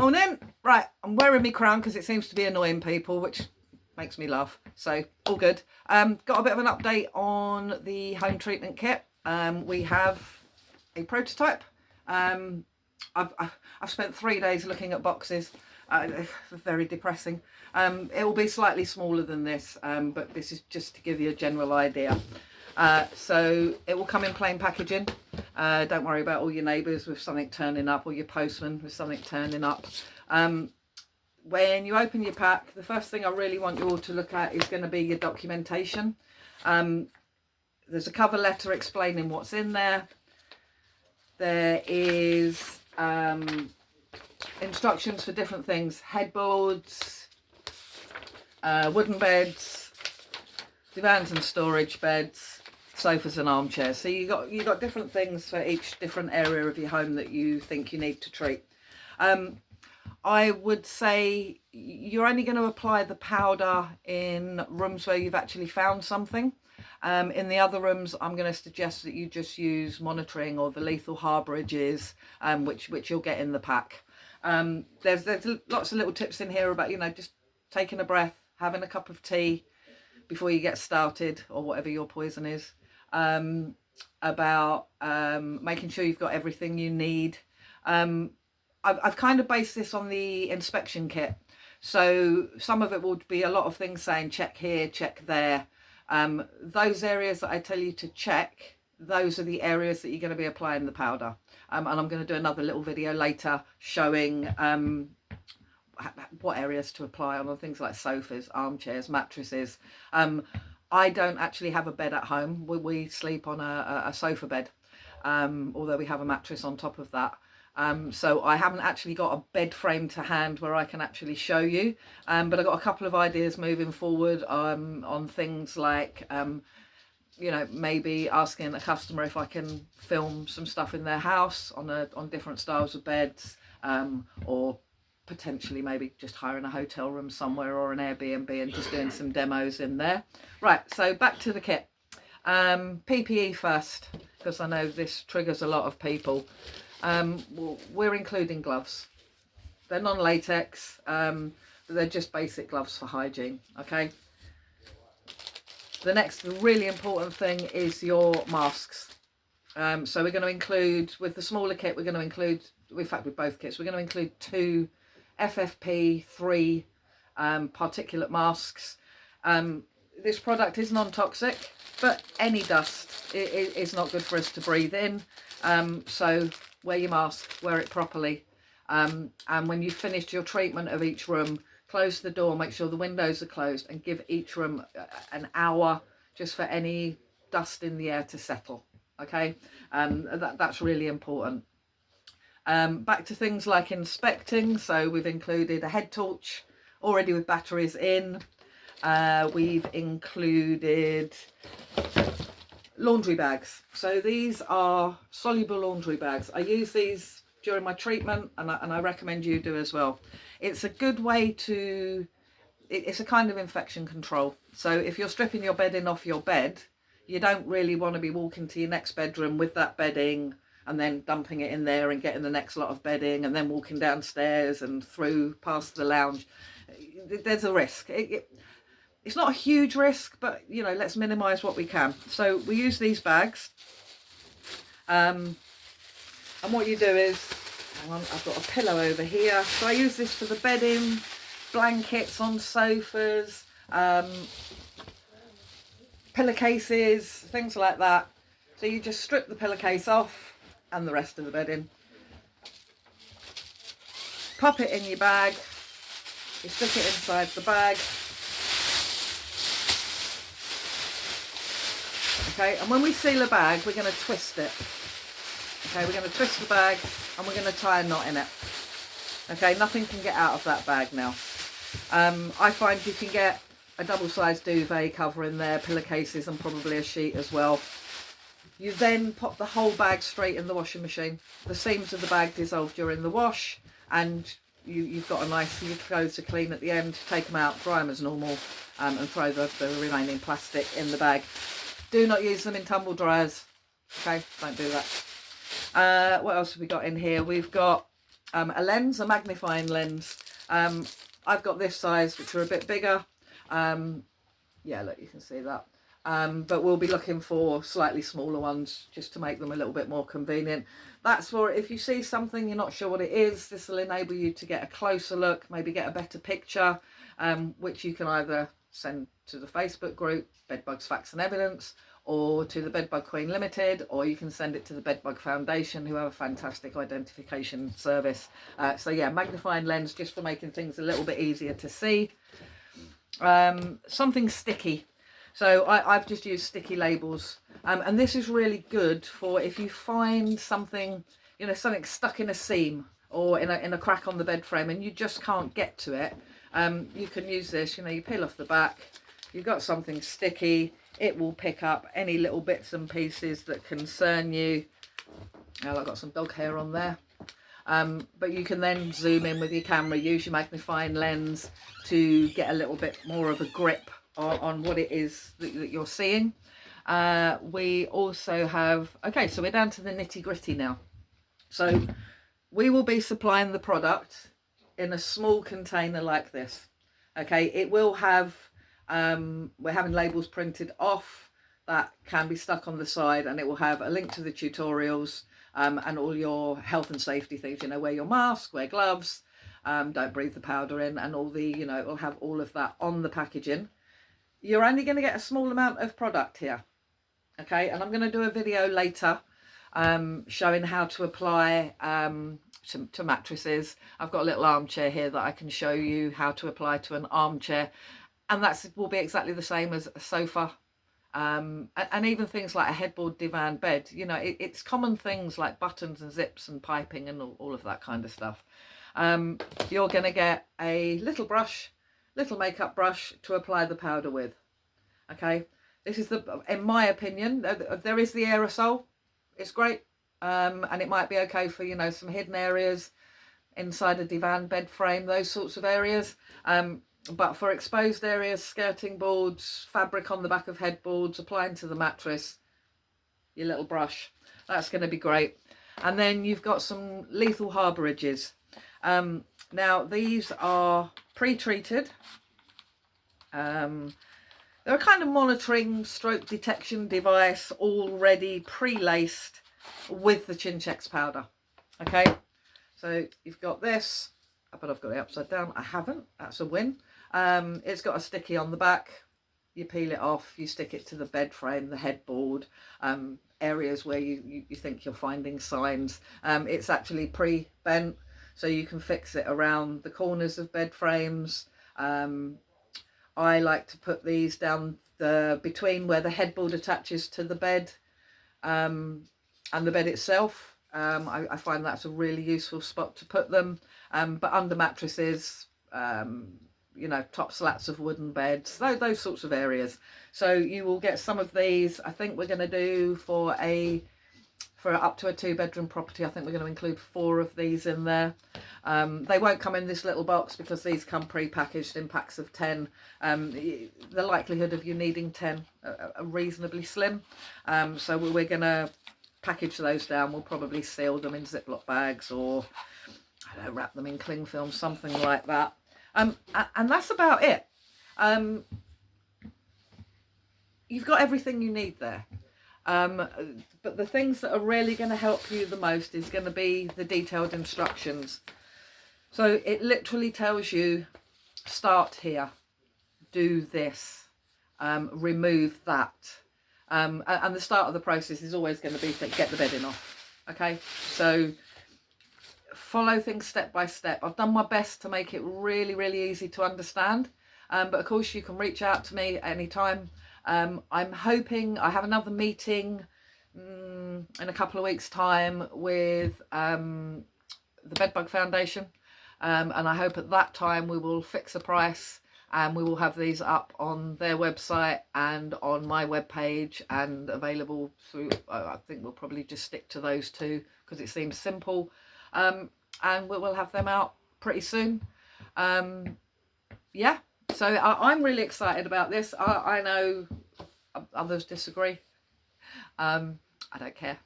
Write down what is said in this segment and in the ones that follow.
Morning. Right, I'm wearing my crown because it seems to be annoying people, which makes me laugh. So all good. Got a bit of an update on the home treatment kit. We have a prototype. I've spent 3 days looking at boxes. Very depressing. It will be slightly smaller than this, but this is just to give you a general idea. So it will come in plain packaging. Don't worry about all your neighbours with something turning up, or your postman with something turning up. When you open your pack, the first thing I really want you all to look at is going to be your documentation. There's a cover letter explaining what's in there. There is instructions for different things: headboards, wooden beds, divans and storage beds, sofas and armchairs. So you got different things for each different area of your home that you think you need to treat. I would say you're only going to apply the powder in rooms where you've actually found something. In the other rooms, I'm going to suggest that you just use monitoring or the lethal harbourages, which you'll get in the pack. There's lots of little tips in here about, just taking a breath, having a cup of tea before you get started, or whatever your poison is, about making sure you've got everything you need. I've kind of based this on the inspection kit. So some of it would be a lot of things saying check here, check there. Those areas that I tell you to check, those are the areas that you're going to be applying the powder. And I'm going to do another little video later showing what areas to apply on things like sofas, armchairs, mattresses. I don't actually have a bed at home. We sleep on a sofa bed, although we have a mattress on top of that. So I haven't actually got a bed frame to hand where I can actually show you, but I've got a couple of ideas moving forward on things like maybe asking a customer if I can film some stuff in their house on different styles of beds, or potentially maybe just hiring a hotel room somewhere or an Airbnb and just doing some demos in there. Right, so back to the kit. PPE first, because I know this triggers a lot of people. We're including gloves. They're non-latex, but they're just basic gloves for hygiene, okay? The next really important thing is your masks. So we're going to include, with the smaller kit, we're going to include, in fact with both kits, we're going to include 2 FFP3 particulate masks. This product is non-toxic, but any dust is not good for us to breathe in. So wear your mask, wear it properly. And when you've finished your treatment of each room, close the door, make sure the windows are closed, and give each room an hour just for any dust in the air to settle. Okay, that's really important. Back to things like inspecting. So we've included a head torch already with batteries in. We've included laundry bags. So these are soluble laundry bags. I use these during my treatment, and I recommend you do as well. It's a good way to, it's a kind of infection control. So if you're stripping your bedding off your bed, you don't really want to be walking to your next bedroom with that bedding and then dumping it in there and getting the next lot of bedding and then walking downstairs and through past the lounge. There's a risk. It's not a huge risk, but let's minimise what we can. So we use these bags, and what you do is, hang on, I've got a pillow over here. So I use this for the bedding, blankets on sofas, pillowcases, things like that. So you just strip the pillowcase off and the rest of the bedding. Pop it in your bag. You stick it inside the bag. Okay, and when we seal a bag, we're going to twist it. Okay, we're going to twist the bag and we're going to tie a knot in it. Okay, nothing can get out of that bag now. I find you can get a double-sized duvet cover in there, pillowcases, and probably a sheet as well. You then pop the whole bag straight in the washing machine. The seams of the bag dissolve during the wash, and you've got a nice, your clothes are clean at the end. Take them out, dry them as normal, and throw the remaining plastic in the bag. Do not use them in tumble dryers. Okay, don't do that. What else have we got in here? We've got a lens, a magnifying lens. I've got this size, which are a bit bigger. Yeah, look, you can see that. But we'll be looking for slightly smaller ones just to make them a little bit more convenient. That's for if you see something you're not sure what it is. This will enable you to get a closer look, maybe get a better picture, which you can either send to the Facebook group Bedbugs Facts and Evidence, or to the Bedbug Queen Limited, or you can send it to the Bedbug Foundation, who have a fantastic identification service. So yeah, magnifying lens just for making things a little bit easier to see. Something sticky. So I've just used sticky labels, and this is really good for if you find something, you know, something stuck in a seam or in a crack on the bed frame and you just can't get to it. You can use this, you know, you peel off the back, you've got something sticky, it will pick up any little bits and pieces that concern you. Oh, I've got some dog hair on there. But you can then zoom in with your camera, use your magnifying lens to get a little bit more of a grip on what it is that you're seeing. We also have, okay, so we're down to the nitty gritty now. So we will be supplying the product in a small container like this. Okay, it will have, we're having labels printed off that can be stuck on the side, and it will have a link to the tutorials, and all your health and safety things, you know, wear your mask, wear gloves, don't breathe the powder in, and all the, you know, it will have all of that on the packaging. You're only going to get a small amount of product here, okay, and I'm going to do a video later showing how to apply to mattresses. I've got a little armchair here that I can show you how to apply to an armchair, and that will be exactly the same as a sofa. And even things like a headboard divan bed, you know, it's common things like buttons and zips and piping and all of that kind of stuff. You're going to get a little brush, little makeup brush to apply the powder with. Okay, this is in my opinion, there is the aerosol. It's great, and it might be okay for, you know, some hidden areas inside a divan bed frame, those sorts of areas. But for exposed areas, skirting boards, fabric on the back of headboards, applying to the mattress, your little brush, that's going to be great. And then you've got some lethal harbourages. Now these are pre-treated. They're a kind of monitoring stroke detection device, already pre-laced with the Chinchex powder. Okay, so you've got this, but I've got it upside down. I haven't, that's a win. It's got a sticky on the back. You peel it off, you stick it to the bed frame, the headboard, areas where you think you're finding signs. It's actually pre-bent, so you can fix it around the corners of bed frames. I like to put these down between where the headboard attaches to the bed and the bed itself. I find that's a really useful spot to put them, but under mattresses, you know, top slats of wooden beds, those sorts of areas. So you will get some of these. I think we're going to do for up to a 2-bedroom property, I think we're going to include 4 of these in there. They won't come in this little box because these come pre-packaged in packs of 10. The likelihood of you needing 10 are reasonably slim. So we're going to package those down. We'll probably seal them in Ziploc bags, or I don't know, wrap them in cling film, something like that. And that's about it. You've got everything you need there. But the things that are really going to help you the most is going to be the detailed instructions. So it literally tells you, start here, do this, remove that. And the start of the process is always going to be to get the bedding off. Okay, so follow things step by step. I've done my best to make it really, really easy to understand. But of course you can reach out to me at any time. I'm hoping I have another meeting in a couple of weeks' time with the Bedbug Foundation, and I hope at that time we will fix a price and we will have these up on their website and on my webpage and available through, I think we'll probably just stick to those two because it seems simple, and we'll have them out pretty soon. Yeah. So I'm really excited about this. I know others disagree. I don't care.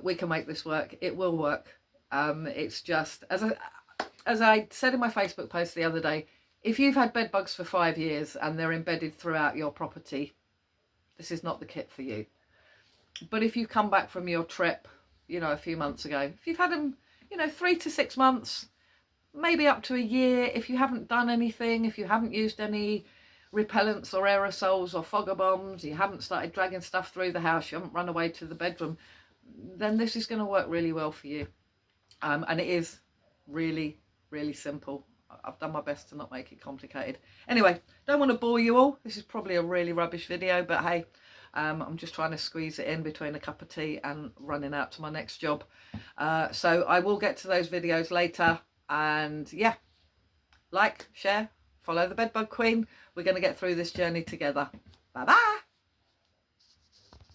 We can make this work. It will work. It's just, as I said in my Facebook post the other day, if you've had bed bugs for 5 years and they're embedded throughout your property, this is not the kit for you. But if you come back from your trip, you know, a few months ago, if you've had them, you know, 3 to 6 months, maybe up to a year, if you haven't done anything, if you haven't used any repellents or aerosols or fogger bombs, you haven't started dragging stuff through the house, you haven't run away to the bedroom, then this is going to work really well for you. And it is really, really simple. I've done my best to not make it complicated. Anyway, don't want to bore you all. This is probably a really rubbish video, but hey, I'm just trying to squeeze it in between a cup of tea and running out to my next job. So I will get to those videos later. And yeah, like, share, follow the Bedbug Queen. We're going to get through this journey together. Bye bye.